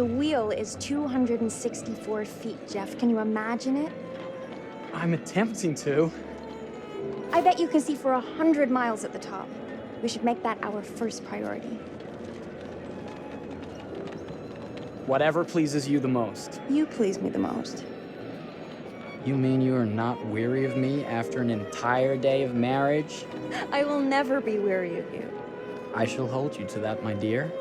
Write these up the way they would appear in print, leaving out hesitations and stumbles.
The wheel is 264 feet, Jeff. Can you imagine it? I'm attempting to. I bet you can see for 100 miles at the top. We should make that our first priority. Whatever pleases you the most. You please me the most. You mean you are not weary of me after an entire day of marriage? I will never be weary of you. I shall hold you to that, my dear.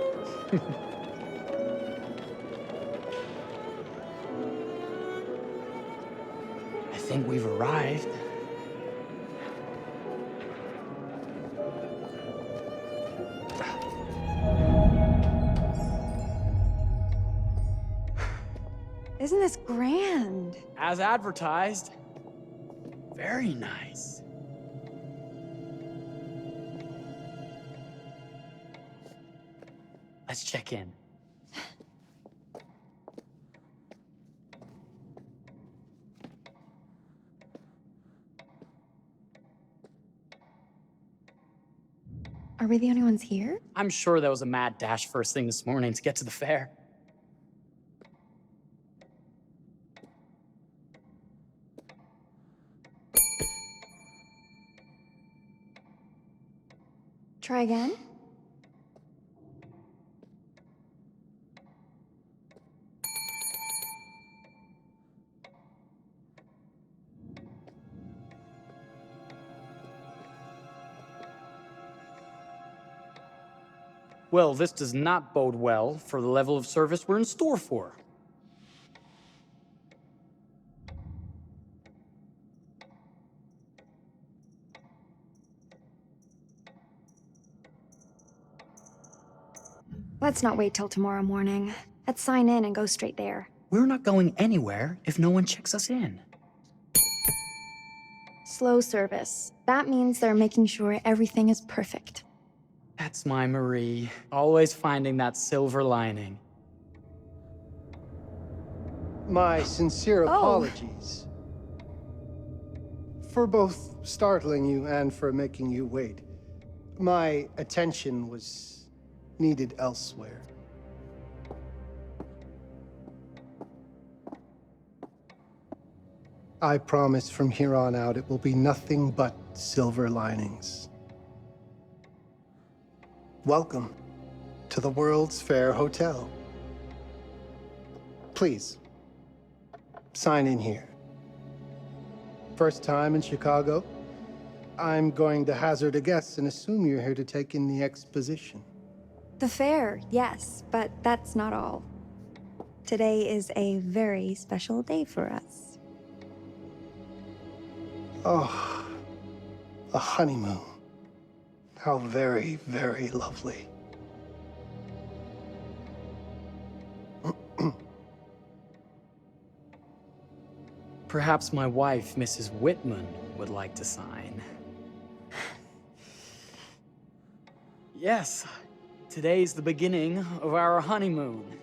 I think we've arrived. Isn't this grand? As advertised. Very nice. Let's check in. Are we the only ones here? I'm sure there was a mad dash first thing this morning to get to the fair. Try again? Well, this does not bode well for the level of service we're in store for. Let's not wait till tomorrow morning. Let's sign in and go straight there. We're not going anywhere if no one checks us in. Slow service. That means they're making sure everything is perfect. That's my Marie, always finding that silver lining. My sincere Oh. apologies. For both startling you and for making you wait. My attention was needed elsewhere. I promise from here on out it will be nothing but silver linings. Welcome to the World's Fair Hotel. Please, sign in here. First time in Chicago? I'm going to hazard a guess and assume you're here to take in the exposition. The fair, yes, but that's not all. Today is a very special day for us. Oh, a honeymoon. How very, very lovely. Perhaps my wife, Mrs. Whitman, would like to sign. Yes, today's the beginning of our honeymoon.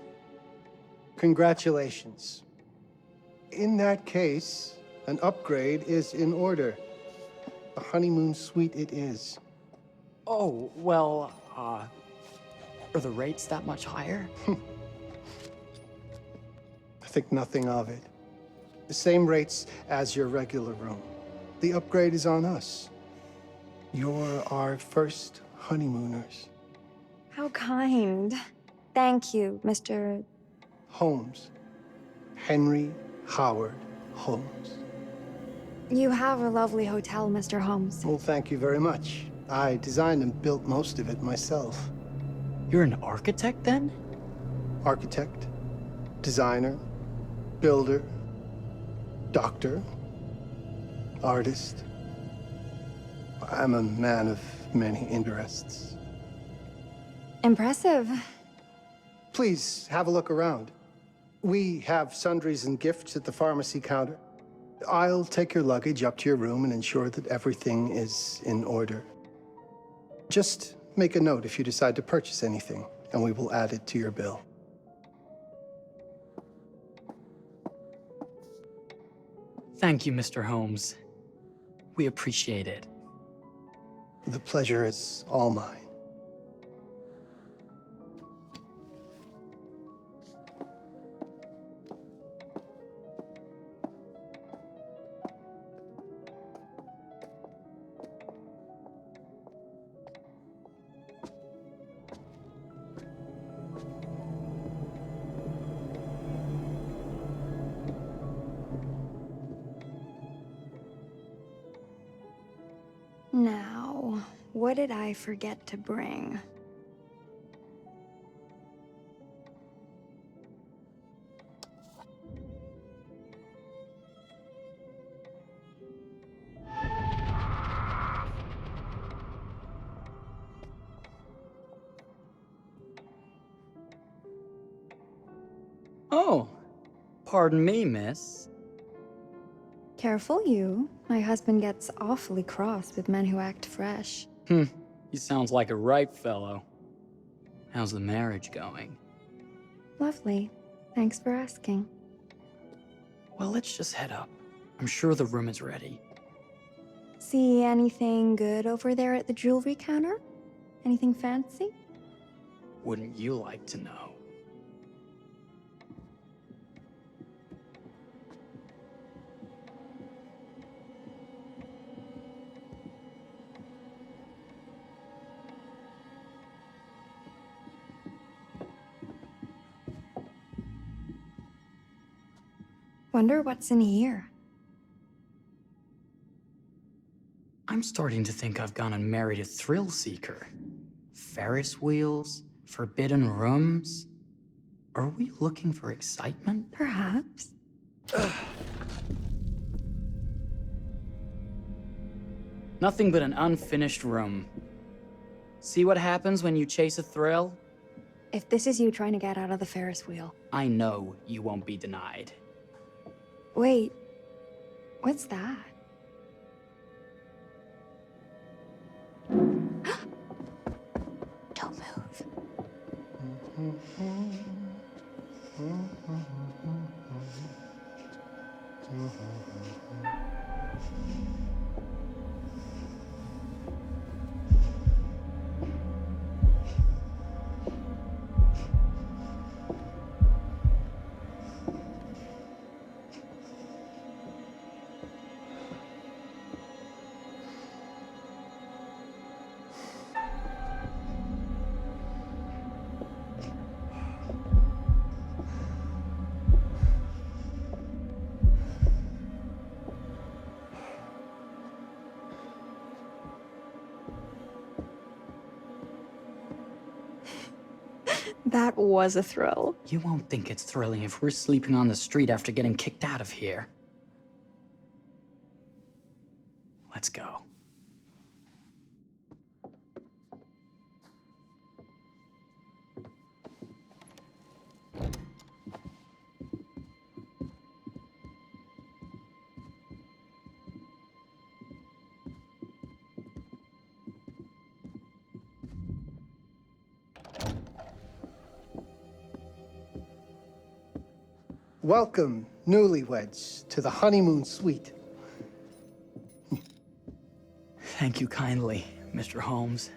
Congratulations. In that case, an upgrade is in order. A honeymoon suite it is. Oh, well, are the rates that much higher? I think nothing of it. The same rates as your regular room. The upgrade is on us. You're our first honeymooners. How kind. Thank you, Mr. Holmes. Henry Howard Holmes. You have a lovely hotel, Mr. Holmes. Well, thank you very much. I designed and built most of it myself. You're an architect, then? Architect, designer, builder, doctor, artist. I'm a man of many interests. Impressive. Please have a look around. We have sundries and gifts at the pharmacy counter. I'll take your luggage up to your room and ensure that everything is in order. Just make a note if you decide to purchase anything, and we will add it to your bill. Thank you, Mr. Holmes. We appreciate it. The pleasure is all mine. Now, what did I forget to bring? Oh, pardon me, miss. Careful you. My husband gets awfully cross with men who act fresh. He sounds like a ripe fellow. How's the marriage going? Lovely. Thanks for asking. Well, let's just head up. I'm sure the room is ready. See anything good over there at the jewelry counter? Anything fancy? Wouldn't you like to know? Wonder what's in here. I'm starting to think I've gone and married a thrill seeker. Ferris wheels, forbidden rooms. Are we looking for excitement? Perhaps. Nothing but an unfinished room. See what happens when you chase a thrill? If this is you trying to get out of the Ferris wheel. I know you won't be denied. Wait, what's that? Don't move. That was a thrill. You won't think it's thrilling if we're sleeping on the street after getting kicked out of here. Let's go. Welcome, newlyweds, to the honeymoon suite. Thank you kindly, Mr. Holmes.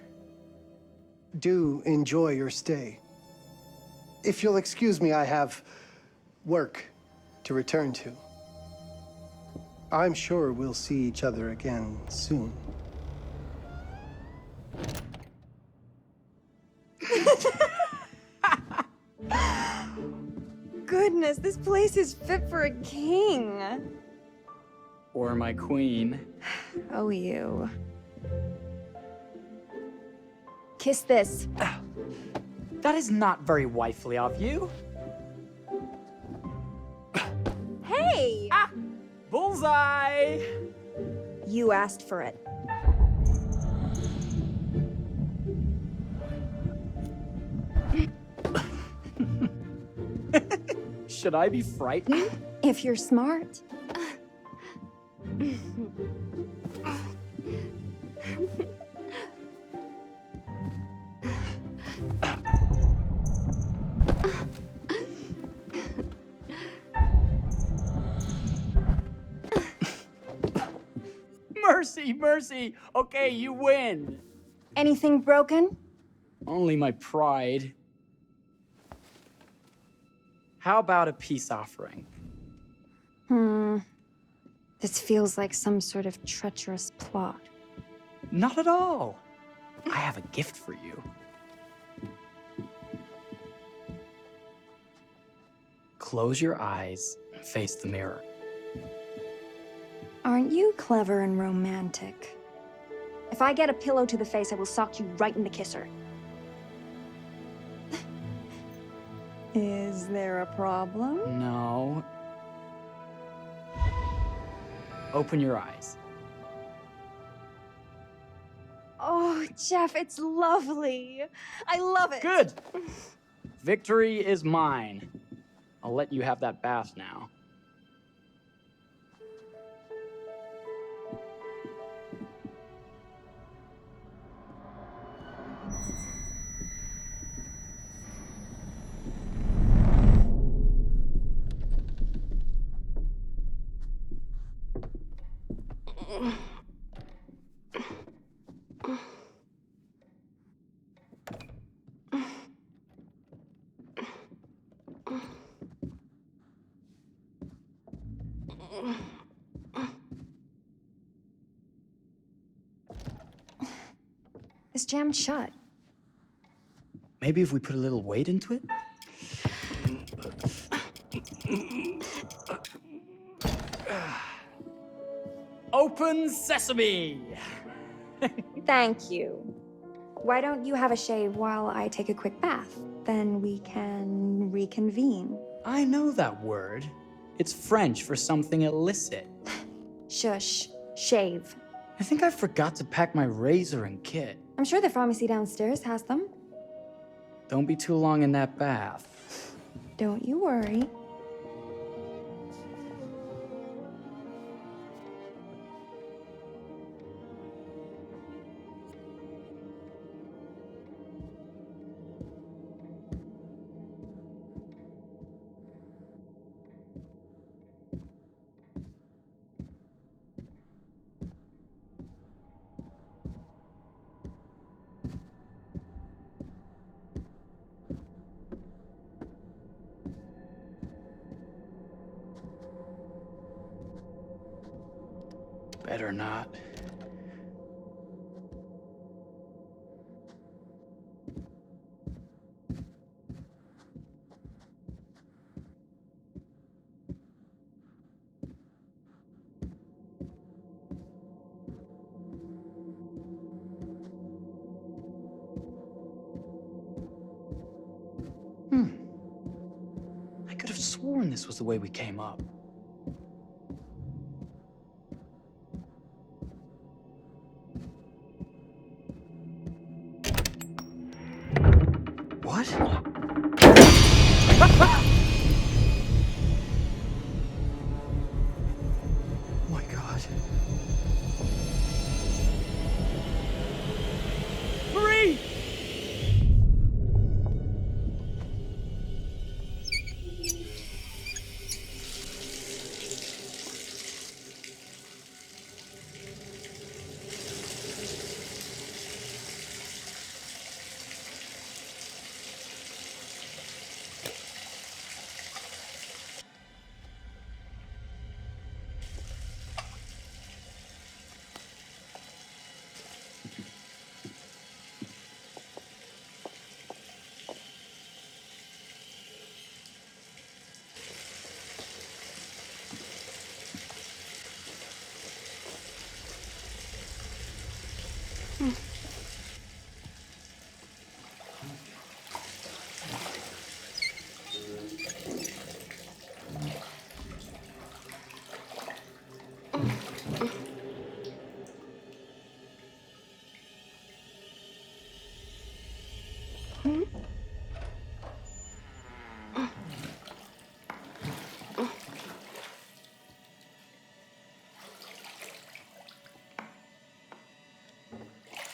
Do enjoy your stay. If you'll excuse me, I have work to return to. I'm sure we'll see each other again soon. Goodness, this place is fit for a king. Or my queen. Oh, you. Kiss this. That is not very wifely of you. Hey! Ah! Bullseye! You asked for it. Should I be frightened? If you're smart. Mercy, mercy! Okay, you win. Anything broken? Only my pride. How about a peace offering? This feels like some sort of treacherous plot. Not at all. I have a gift for you. Close your eyes and face the mirror. Aren't you clever and romantic? If I get a pillow to the face, I will sock you right in the kisser. Is there a problem? No. Open your eyes. Oh, Jeff, it's lovely. I love it. Good! Victory is mine. I'll let you have that bath now. It's jammed shut. Maybe if we put a little weight into it? Open sesame! Thank you. Why don't you have a shave while I take a quick bath? Then we can reconvene. I know that word. It's French for something illicit. Shush. Shave. I think I forgot to pack my razor and kit. I'm sure the pharmacy downstairs has them. Don't be too long in that bath. Don't you worry. Better not. I could have sworn this was the way we came up. What? Oh my God. Marie!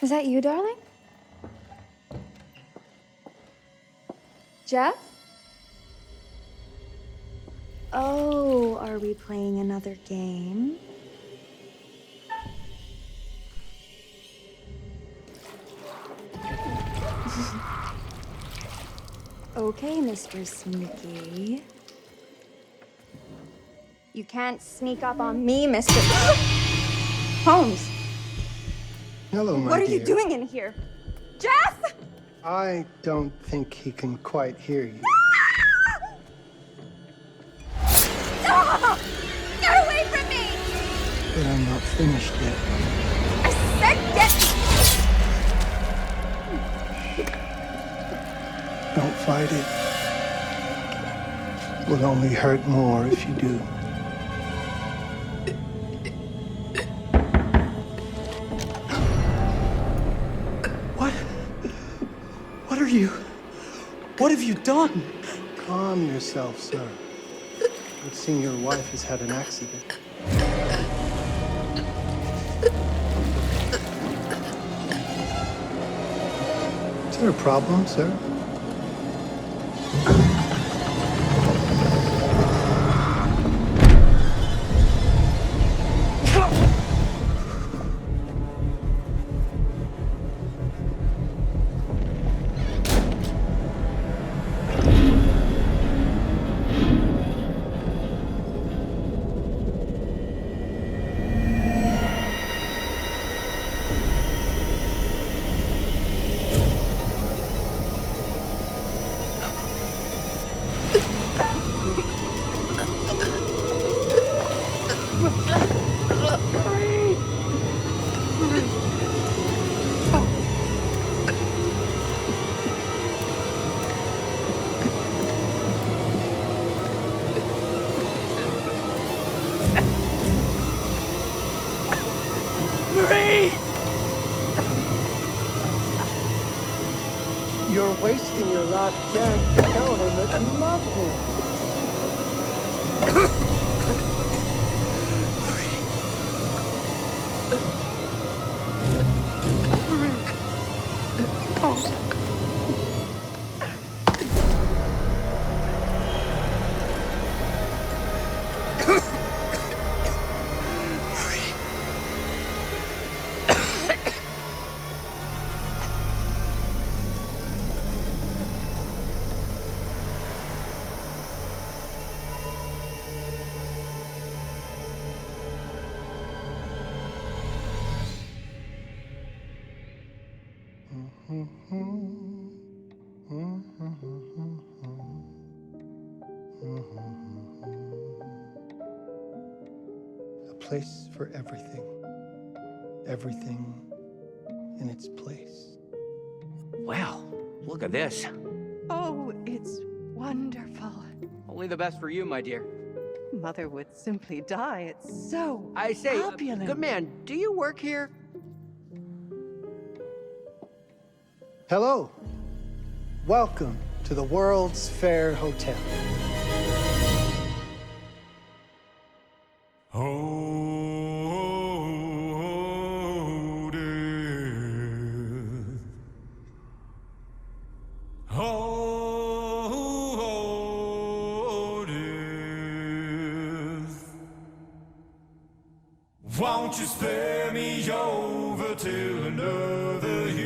Is that you, darling? Jeff? Oh, are we playing another game? Okay, Mr. Sneaky. You can't sneak up on me, Mr. Holmes! Hello, my What are dear. you doing in here? Jeff! I don't think he can quite hear you. Stop! Get away from me! But I'm not finished yet. I Don't fight it. It will only hurt more if you do. What are you? What have you done? Calm yourself, sir. It seems your wife has had an accident. Is there a problem, sir? You're wasting your last chance to tell him that you love him. A place for everything. Everything in its place. Wow, look at this. Oh, it's wonderful. Only the best for you, my dear. Mother would simply die. It's so I say, opulent. good man, do you work here? Hello. Welcome to the World's Fair Hotel. Oh, dear. Oh, dear. Won't you spare me over till another year?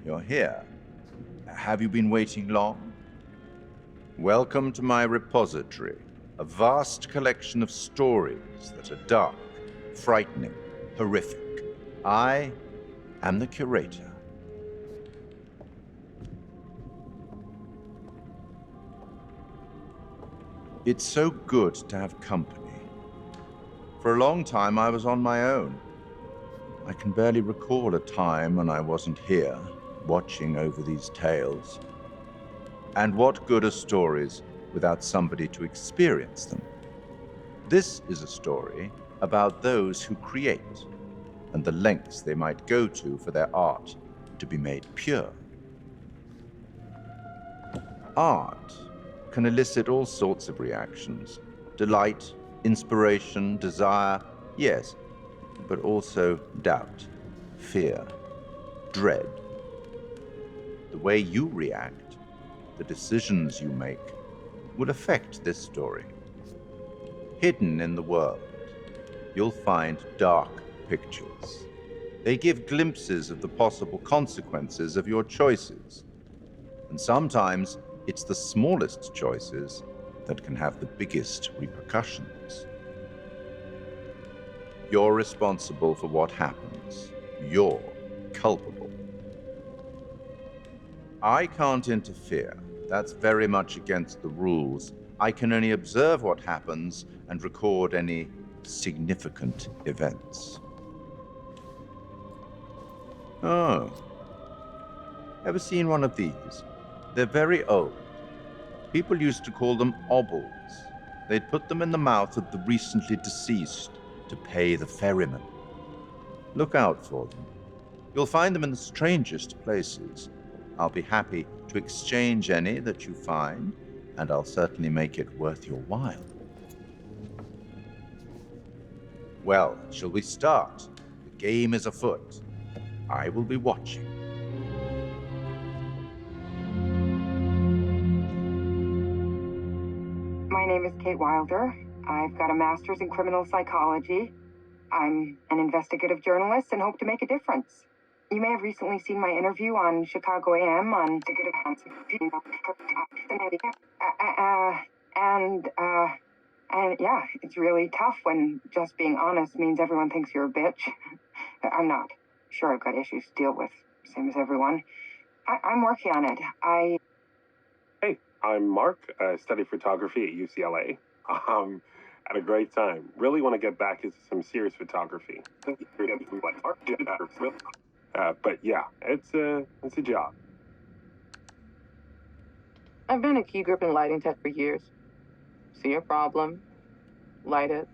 you're here. Have you been waiting long? Welcome to my repository, a vast collection of stories that are dark, frightening, horrific. I am the curator. It's so good to have company. For a long time, I was on my own. I can barely recall a time when I wasn't here, watching over these tales. And what good are stories without somebody to experience them? This is a story about those who create, and the lengths they might go to for their art to be made pure. Art can elicit all sorts of reactions. Delight, inspiration, desire, yes, but also doubt, fear, dread. The way you react, the decisions you make, will affect this story. Hidden in the world, you'll find dark pictures. They give glimpses of the possible consequences of your choices. And sometimes it's the smallest choices that can have the biggest repercussions. You're responsible for what happens. You're culpable. I can't interfere. That's very much against the rules. I can only observe what happens and record any significant events. Oh. Ever seen one of these? They're very old. People used to call them obbles. They'd put them in the mouth of the recently deceased to pay the ferryman. Look out for them. You'll find them in the strangest places. I'll be happy to exchange any that you find, and I'll certainly make it worth your while. Well, shall we start? The game is afoot. I will be watching. My name is Kate Wilder. I've got a master's in criminal psychology. I'm an investigative journalist and hope to make a difference. You may have recently seen my interview on Chicago AM on and yeah, it's really tough when just being honest means everyone thinks you're a bitch. I'm not. Sure, I've got issues to deal with, same as everyone. I'm working on it. Hey, I'm Mark. I study photography at UCLA. Had a great time. Really want to get back into some serious photography. But yeah, it's a job. I've been a key grip and lighting tech for years. See a problem, light it.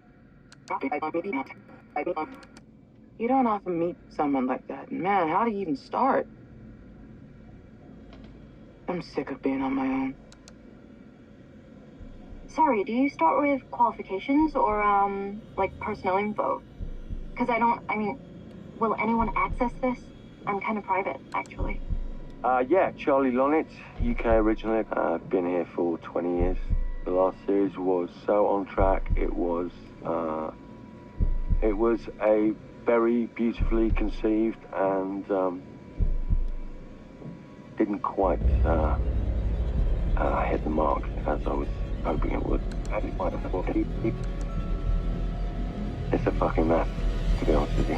You don't often meet someone like that. Man, how do you even start? I'm sick of being on my own. Sorry, do you start with qualifications or, like personnel info? Because will anyone access this? I'm kind of private, actually. Yeah, Charlie Lonitz, UK originally. I've been here for 20 years. The last series was so on track. It was a very beautifully conceived and didn't quite hit the mark as I was hoping it would. It's a fucking mess, to be honest with you.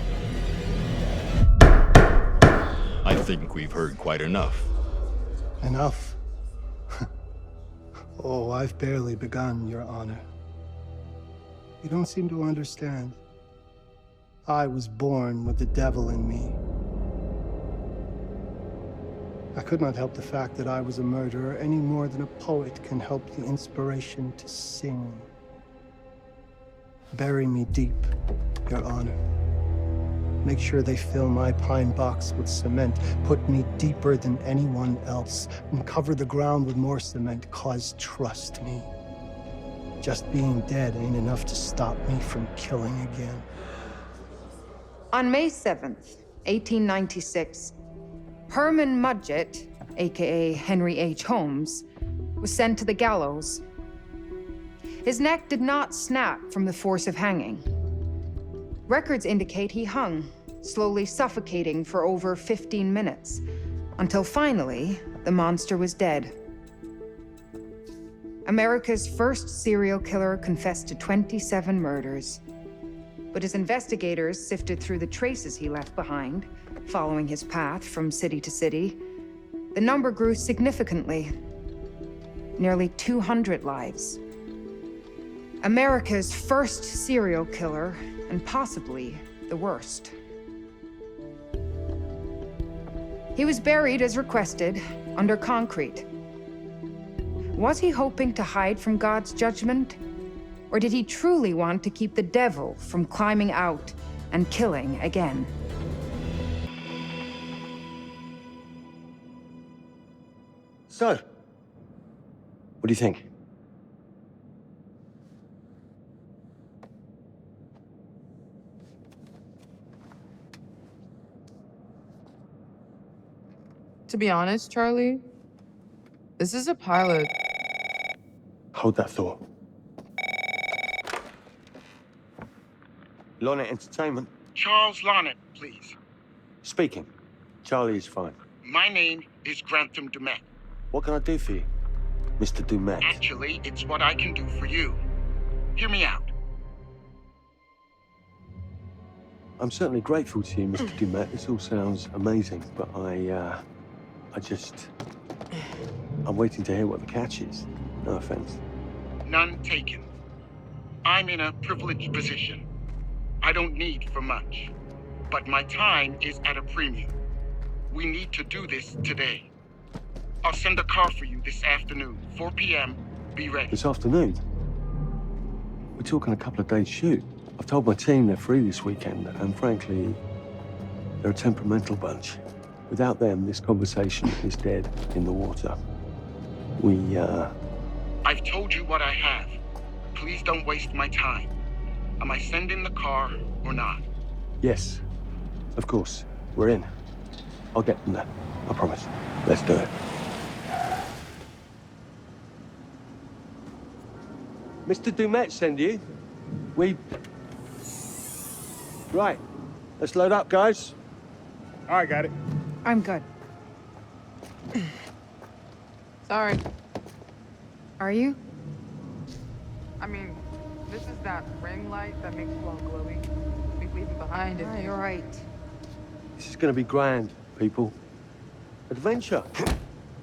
I think we've heard quite enough. Enough? Oh, I've barely begun, Your Honor. You don't seem to understand. I was born with the devil in me. I could not help the fact that I was a murderer any more than a poet can help the inspiration to sing. Bury me deep, Your Honor. Make sure they fill my pine box with cement. Put me deeper than anyone else. And cover the ground with more cement, 'cause trust me, just being dead ain't enough to stop me from killing again. On May 7th, 1896, Herman Mudgett, aka Henry H. Holmes, was sent to the gallows. His neck did not snap from the force of hanging. Records indicate he hung, slowly suffocating for over 15 minutes, Until finally, the monster was dead. America's first serial killer confessed to 27 murders. But as investigators sifted through the traces he left behind, following his path from city to city, the number grew significantly. Nearly 200 lives. America's first serial killer, and possibly the worst. He was buried as requested, under concrete. Was he hoping to hide from God's judgment? Or did he truly want to keep the devil from climbing out and killing again? So, what do you think? To be honest, Charlie, this is a pilot. Hold that thought. Lonnet Entertainment. Charles Lonnet, please. Speaking. Charlie is fine. My name is Grantham Dumet. What can I do for you, Mr. Dumet? Actually, it's what I can do for you. Hear me out. I'm certainly grateful to you, Mr. Dumet. This all sounds amazing, but I'm waiting to hear what the catch is. No offense. None taken. I'm in a privileged position. I don't need for much, but my time is at a premium. We need to do this today. I'll send a car for you this afternoon, 4 p.m. Be ready. This afternoon? We're talking a couple of days shoot. I've told my team they're free this weekend, and frankly, they're a temperamental bunch. Without them, this conversation is dead in the water. I've told you what I have. Please don't waste my time. Am I sending the car or not? Yes, of course. We're in. I'll get them there. I promise. Let's do it. Mr. Dumet send you. Right. Let's load up, guys. All right, got it. I'm good. Sorry. Are you? I mean, this is that ring light that makes you all glowy. We leave it behind if You're right. This is gonna be grand, people. Adventure.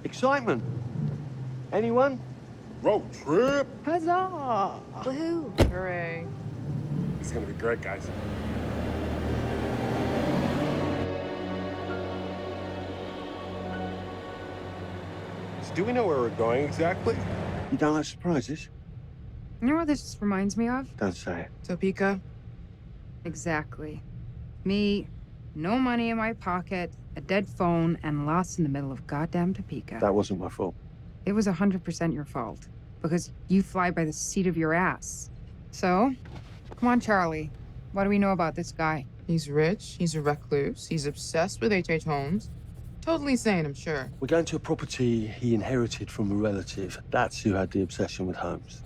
Excitement. Anyone? Road trip. Huzzah! Woohoo! Hooray. It's gonna be great, guys. So do we know where we're going exactly? You don't like surprises? You know what this reminds me of? Don't say it. Topeka? Exactly. Me, no money in my pocket, a dead phone, and lost in the middle of goddamn Topeka. That wasn't my fault. It was 100% your fault. Because you fly by the seat of your ass. So, come on, Charlie. What do we know about this guy? He's rich, he's a recluse, he's obsessed with H.H. Holmes. Totally sane, I'm sure. We're going to a property he inherited from a relative. That's who had the obsession with Holmes.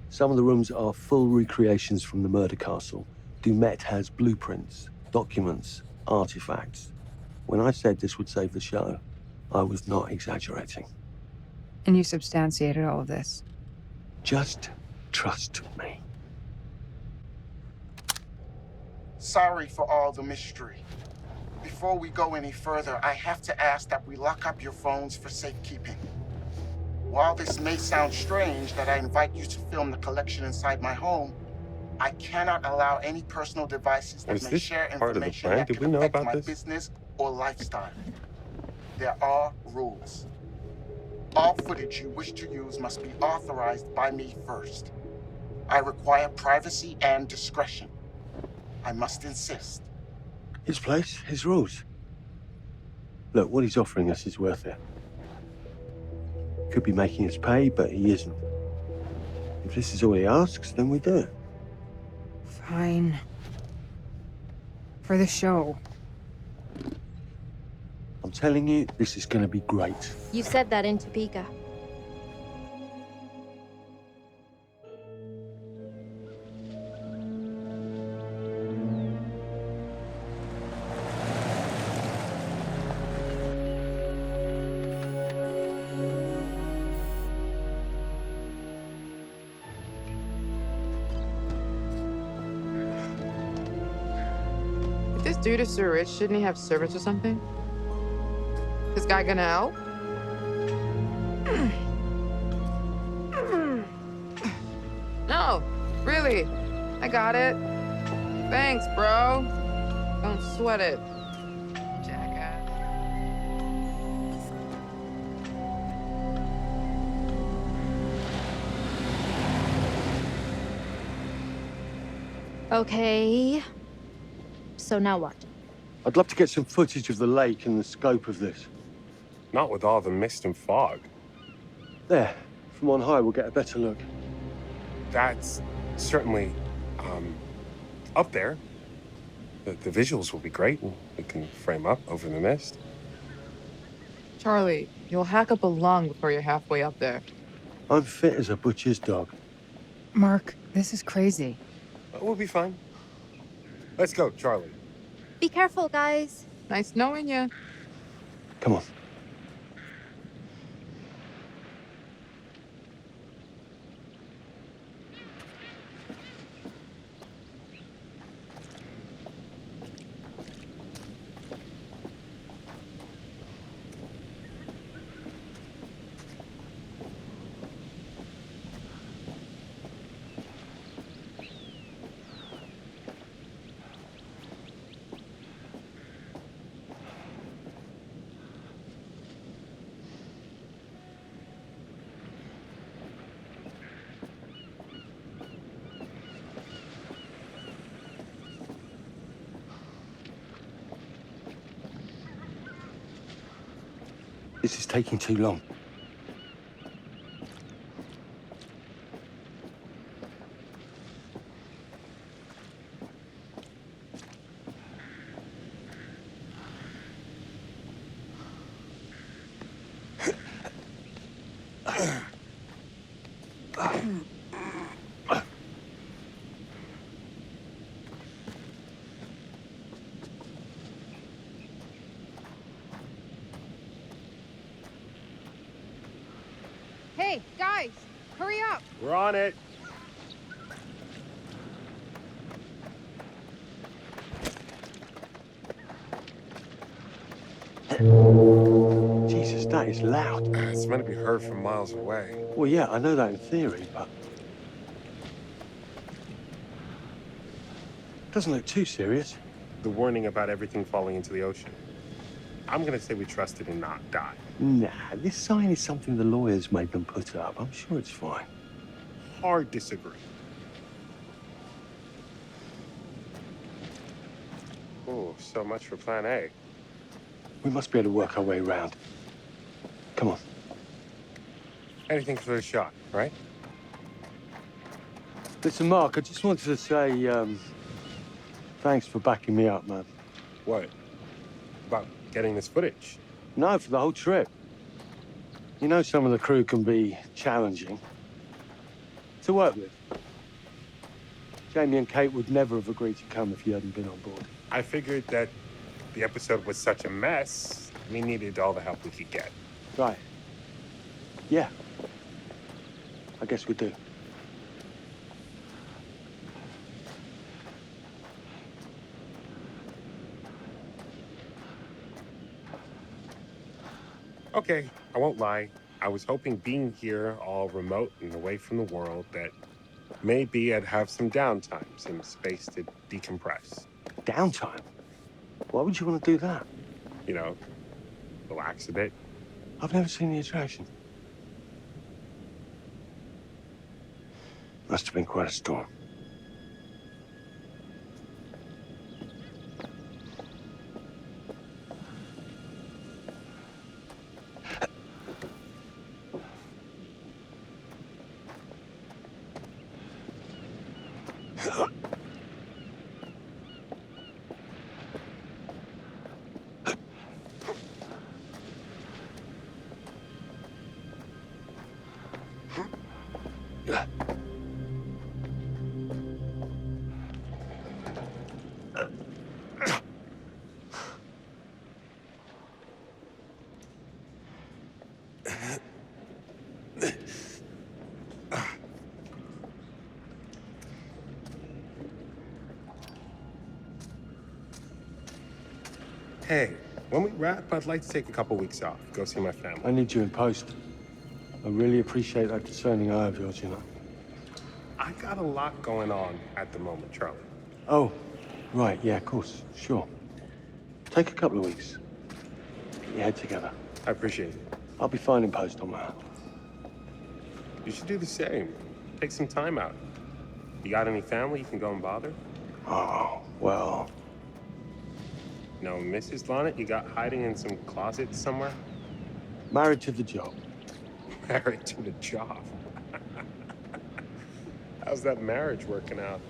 Some of the rooms are full recreations from the murder castle. Dumet has blueprints, documents, artifacts. When I said this would save the show, I was not exaggerating. And you substantiated all of this? Just trust me. Sorry for all the mystery. Before we go any further, I have to ask that we lock up your phones for safekeeping. While this may sound strange that I invite you to film the collection inside my home, I cannot allow any personal devices that may share information that could affect my business or lifestyle. There are rules. All footage you wish to use must be authorized by me first. I require privacy and discretion. I must insist. His place, his rules. Look, what he's offering us is worth it. Could be making us pay, but he isn't. If this is all he asks, then we do it. Fine. For the show. I'm telling you, this is gonna be great. You said that in Topeka. dude is so rich, shouldn't he have servants or something? This guy gonna help? No, really. I got it. Thanks, bro. Don't sweat it. Jackass. Okay. So now what? I'd love to get some footage of the lake and the scope of this. Not with all the mist and fog. There, from on high, we'll get a better look. That's certainly up there. The visuals will be great. We can frame up over the mist. Charlie, you'll hack up a lung before you're halfway up there. I'm fit as a butcher's dog. Mark, this is crazy. We'll be fine. Let's go, Charlie. Be careful, guys. Nice knowing you. Come on. This is taking too long. Hey, guys, hurry up. We're on it. Jesus, that is loud. It's meant to be heard from miles away. Well, yeah, I know that in theory, but... Doesn't look too serious. The warning about everything falling into the ocean. I'm gonna say we trust it and not die. Nah, this sign is something the lawyers made them put up. I'm sure it's fine. Hard disagree. Oh, so much for plan A. We must be able to work our way around. Come on. Anything for the shot, right? Listen, Mark, I just wanted to say, thanks for backing me up, man. What? About getting this footage? No, for the whole trip. You know some of the crew can be challenging to work with. Jamie and Kate would never have agreed to come if you hadn't been on board. I figured that the episode was such a mess, we needed all the help we could get. Right. Yeah. I guess we do. Okay, I won't lie. I was hoping being here all remote and away from the world that maybe I'd have some downtime, some space to decompress. Downtime? Why would you want to do that? You know, relax a bit. I've never seen the attraction. Must have been quite a storm. Hey, when we wrap, I'd like to take a couple weeks off. Go see my family. I need you in post. I really appreciate that discerning eye of yours, you know. I got a lot going on at the moment, Charlie. Oh, right, yeah, of course, sure. Take a couple of weeks. Get your head together. I appreciate it. I'll be fine in post on my own. You should do the same. Take some time out. You got any family you can go and bother? Oh, well. No, Mrs. Lonnet, you got hiding in some closet somewhere? Married to the job. Married to the job. How's that marriage working out?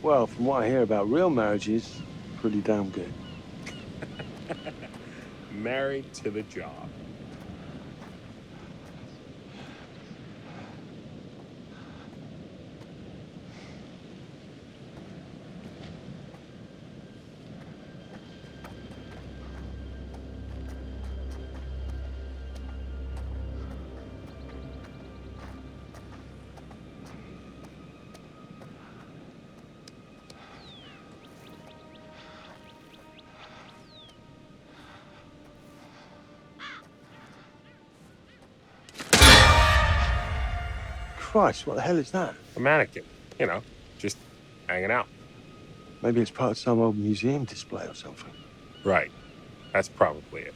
Well, from what I hear about real marriages, pretty damn good. Married to the job. Christ, what the hell is that? A mannequin, you know, just hanging out. Maybe it's part of some old museum display or something. Right. That's probably it.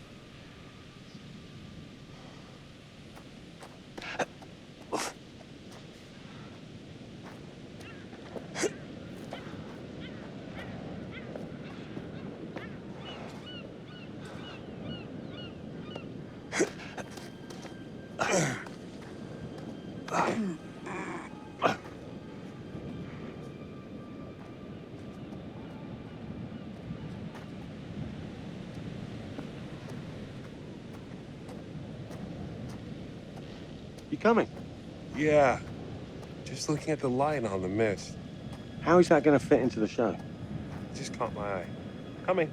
You coming? Yeah. Just looking at the light on the mist. How is that going to fit into the show? Just caught my eye. Coming.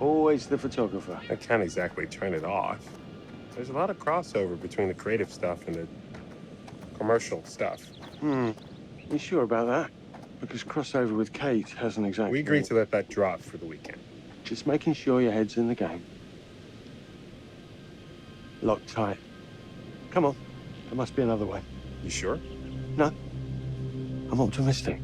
Always the photographer. I can't exactly turn it off. There's a lot of crossover between the creative stuff and the commercial stuff. You sure about that? Because crossover with Kate hasn't exactly... We agreed to let that drop for the weekend. Just making sure your head's in the game. Locked tight. Come on. There must be another way. You sure? No. I'm optimistic.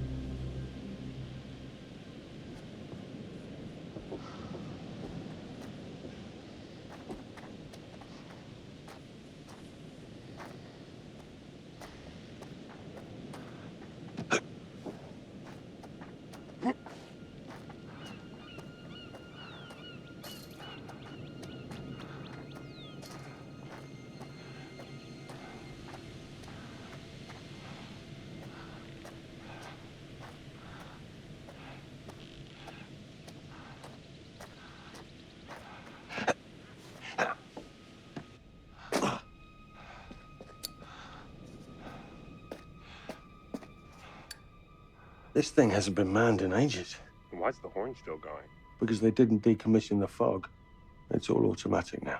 This thing hasn't been manned in ages. Why's the horn still going? Because they didn't decommission the fog. It's all automatic now.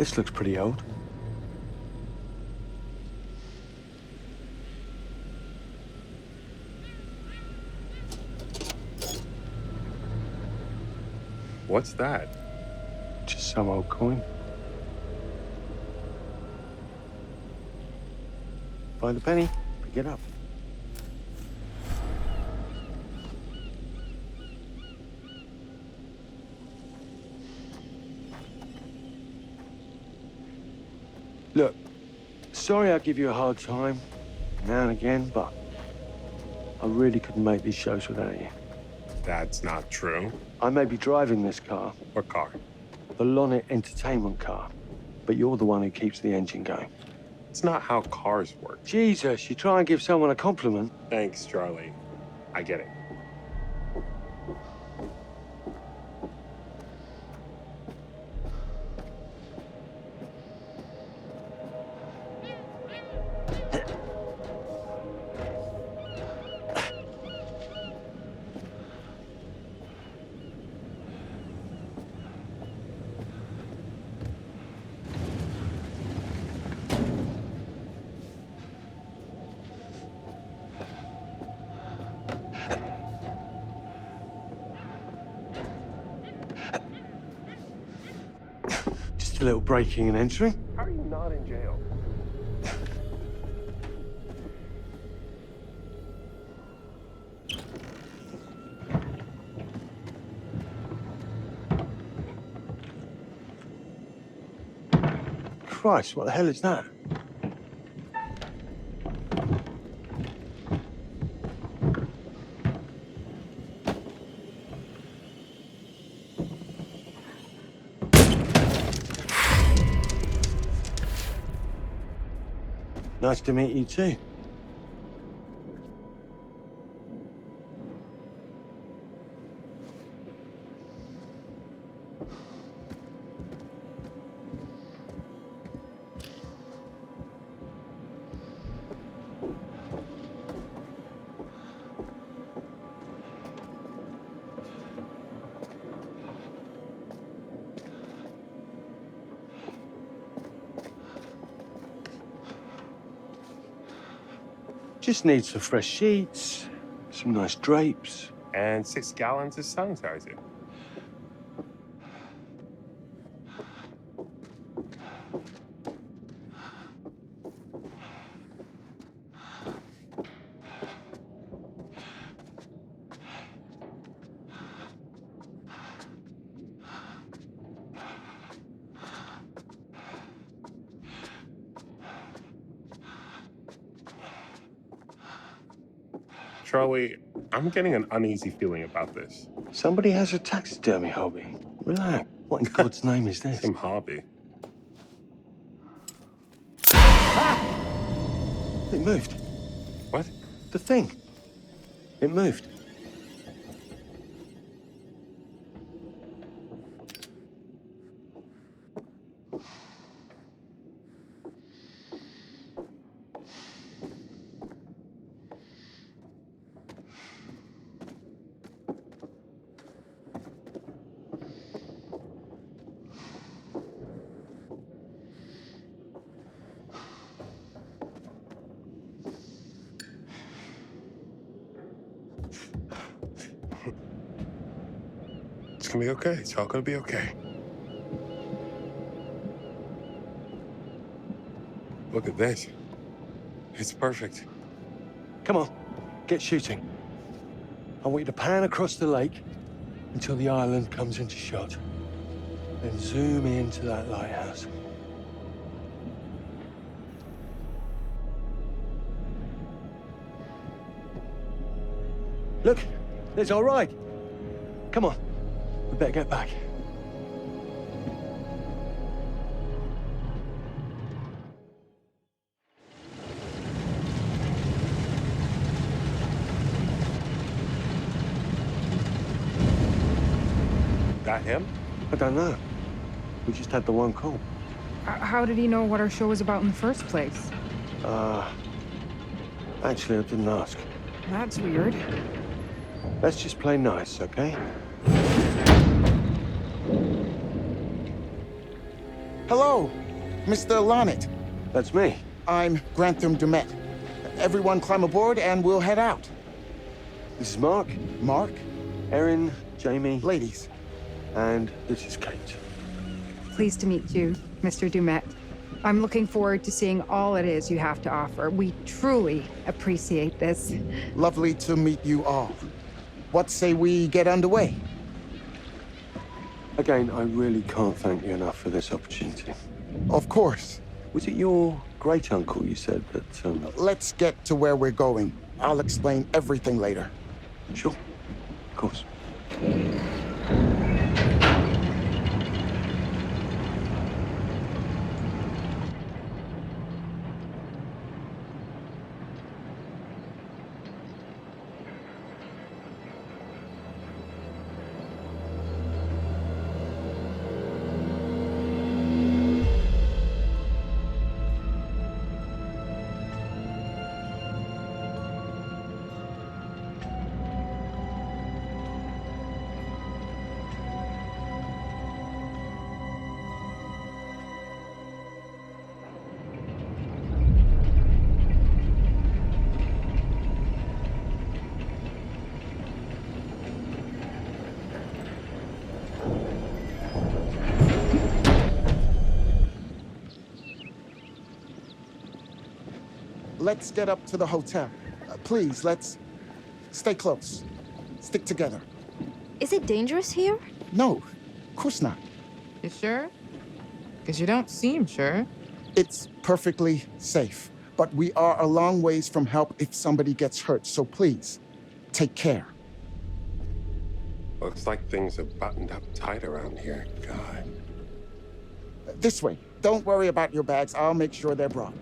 This looks pretty old. What's that? Just some old coin. Find a penny, pick it up. Look, sorry I give you a hard time now and again, but I really couldn't make these shows without you. That's not true. I may be driving this car. What car? The Lonnet Entertainment car. But you're the one who keeps the engine going. It's not how cars work. Jesus, you try and give someone a compliment. Thanks, Charlie. I get it. Just a little breaking and entering. How are you not in jail? Christ, what the hell is that? Nice to meet you too. Just need some fresh sheets, some nice drapes. And 6 gallons of sanitizer. Charlie, I'm getting an uneasy feeling about this. Somebody has a taxidermy hobby. Relax. What in God's name is this? Some hobby. It moved. What? The thing. It moved. It's gonna be okay. It's all gonna be okay. Look at this. It's perfect. Come on, get shooting. I want you to pan across the lake until the island comes into shot. Then zoom into that lighthouse. Look, it's all right. Come on, we better get back. That him? I don't know. We just had the one call. How did he know what our show was about in the first place? Actually, I didn't ask. That's weird. Let's just play nice, okay? Hello, Mr. Lonnet. That's me. I'm Grantham Dumet. Everyone climb aboard and we'll head out. This is Mark. Mark? Erin, Jamie. Ladies. And this is Kate. Pleased to meet you, Mr. Dumet. I'm looking forward to seeing all it is you have to offer. We truly appreciate this. Lovely to meet you all. What say we get underway? Again, I really can't thank you enough for this opportunity. Of course. Was it your great-uncle you said that, Let's get to where we're going. I'll explain everything later. Sure. Of course. Let's get up to the hotel. Please, let's stay close. Stick together. Is it dangerous here? No, of course not. You sure? Because you don't seem sure. It's perfectly safe, but we are a long ways from help if somebody gets hurt, so please, take care. Looks like things are buttoned up tight around here. God. This way. Don't worry about your bags. I'll make sure they're brought.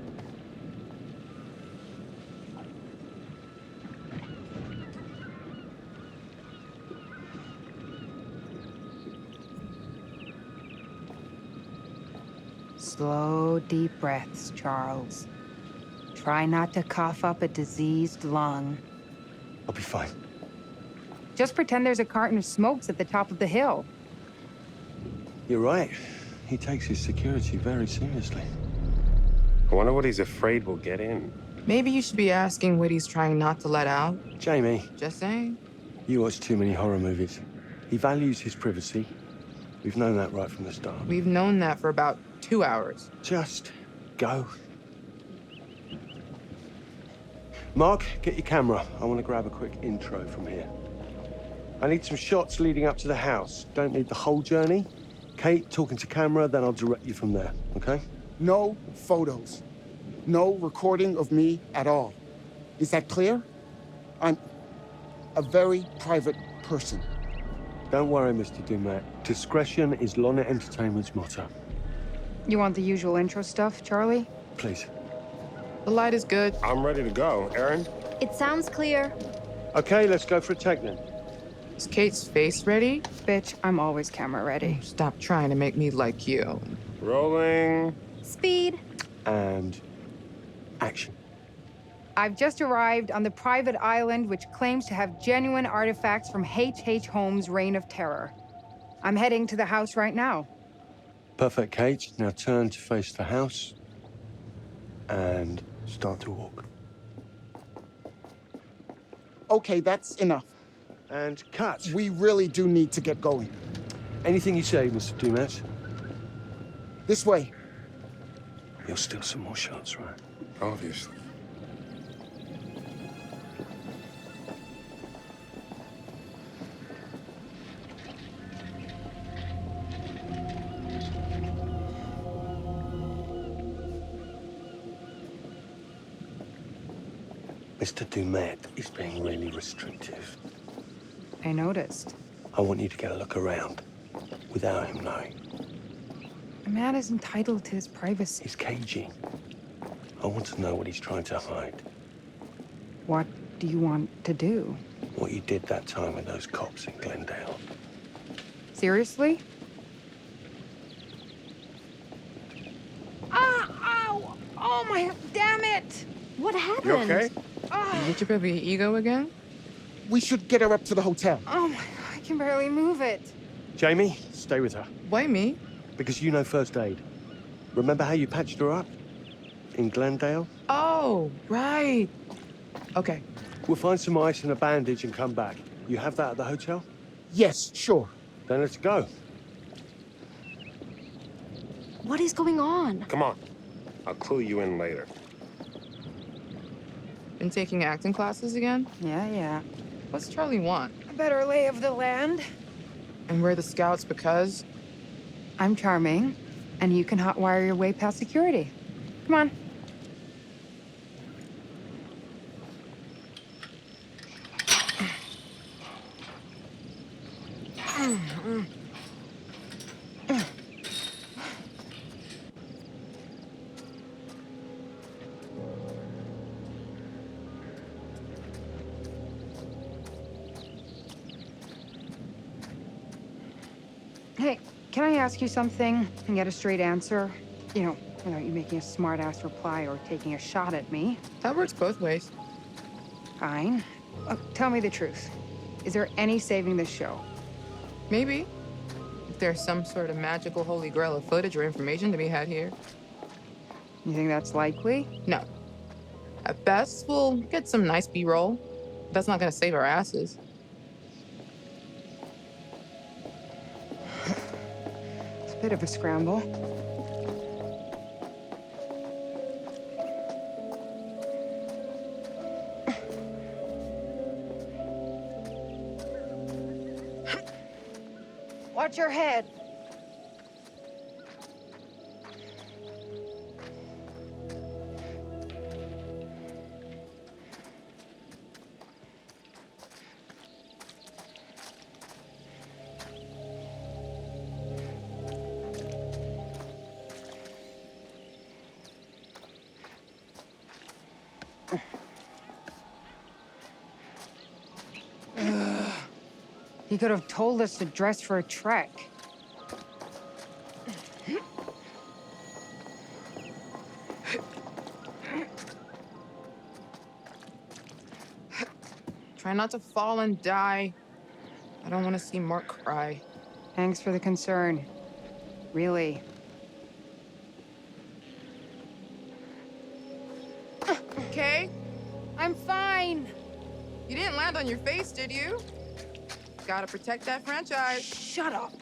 Slow, deep breaths, Charles. Try not to cough up a diseased lung. I'll be fine. Just pretend there's a carton of smokes at the top of the hill. You're right. He takes his security very seriously. I wonder what he's afraid will get in. Maybe you should be asking what he's trying not to let out. Jamie. Just saying. You watch too many horror movies. He values his privacy. We've known that right from the start. We've known that for about 2 hours. Just go. Mark, get your camera. I want to grab a quick intro from here. I need some shots leading up to the house. Don't need the whole journey. Kate, talking to camera, then I'll direct you from there, okay? No photos. No recording of me at all. Is that clear? I'm a very private person. Don't worry, Mr. Dumet. Discretion is Lonnet Entertainment's motto. You want the usual intro stuff, Charlie? Please. The light is good. I'm ready to go. Erin? It sounds clear. Okay, let's go for a take then. Is Kate's face ready? Bitch, I'm always camera ready. Stop trying to make me like you. Rolling. Speed. And action. I've just arrived on the private island which claims to have genuine artifacts from H.H. Holmes' Reign of Terror. I'm heading to the house right now. Perfect, Kate. Now turn to face the house and start to walk. Okay, that's enough. And cut. We really do need to get going. Anything you say, Mr. Dumet. This way. You'll steal some more shots, right? Obviously. Mr. Dumet is being really restrictive. I noticed. I want you to get a look around without him knowing. A man is entitled to his privacy. He's cagey. I want to know what he's trying to hide. What do you want to do? What you did that time with those cops in Glendale. Seriously? Ah! Ow! Oh my... Damn it! What happened? You okay? You get your baby ego again? We should get her up to the hotel. Oh my... I can barely move it. Jamie, stay with her. Why me? Because you know first aid. Remember how you patched her up? In Glendale? Oh, right. Okay. We'll find some ice and a bandage and come back. You have that at the hotel? Yes, sure. Then let's go. What is going on? Come on. I'll clue you in later. Been taking acting classes again? Yeah. What's Charlie want? A better lay of the land. And we're the scouts because? I'm charming, and you can hotwire your way past security. Come on. Hey, can I ask you something and get a straight answer? You know, without you making a smart-ass reply or taking a shot at me. That works both ways. Fine. Tell me the truth. Is there any saving this show? Maybe. If there's some sort of magical holy grail of footage or information to be had here. You think that's likely? No. At best, we'll get some nice B-roll. That's not gonna save our asses. It's a bit of a scramble. Watch your head. He could have told us to dress for a trek. Try not to fall and die. I don't want to see Mark cry. Thanks for the concern. Really. Okay? I'm fine. You didn't land on your face, did you? Gotta protect that franchise. Shut up.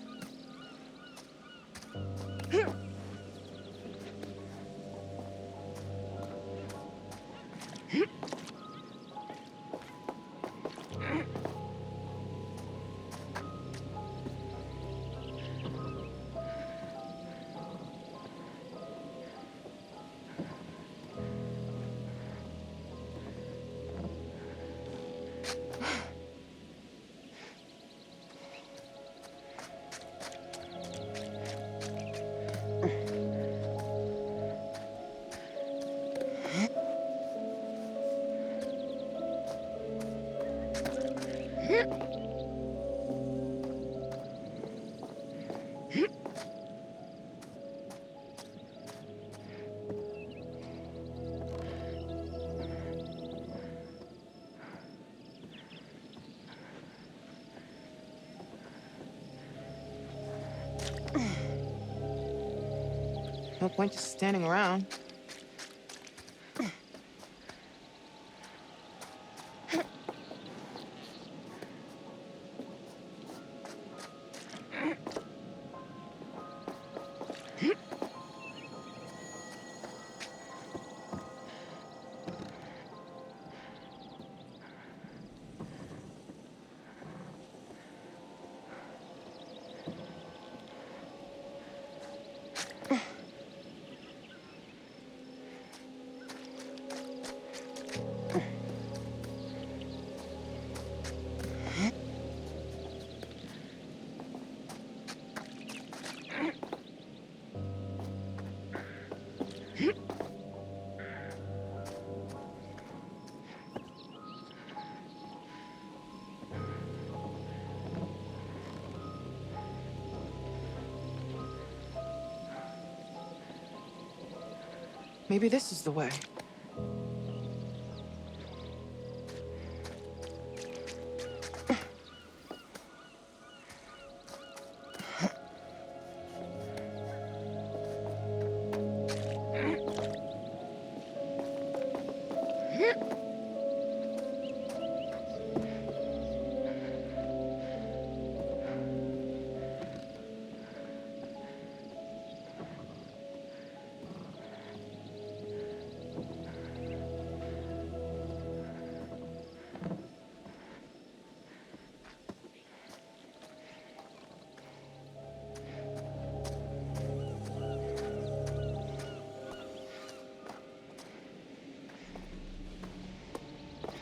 No point just standing around. Maybe this is the way.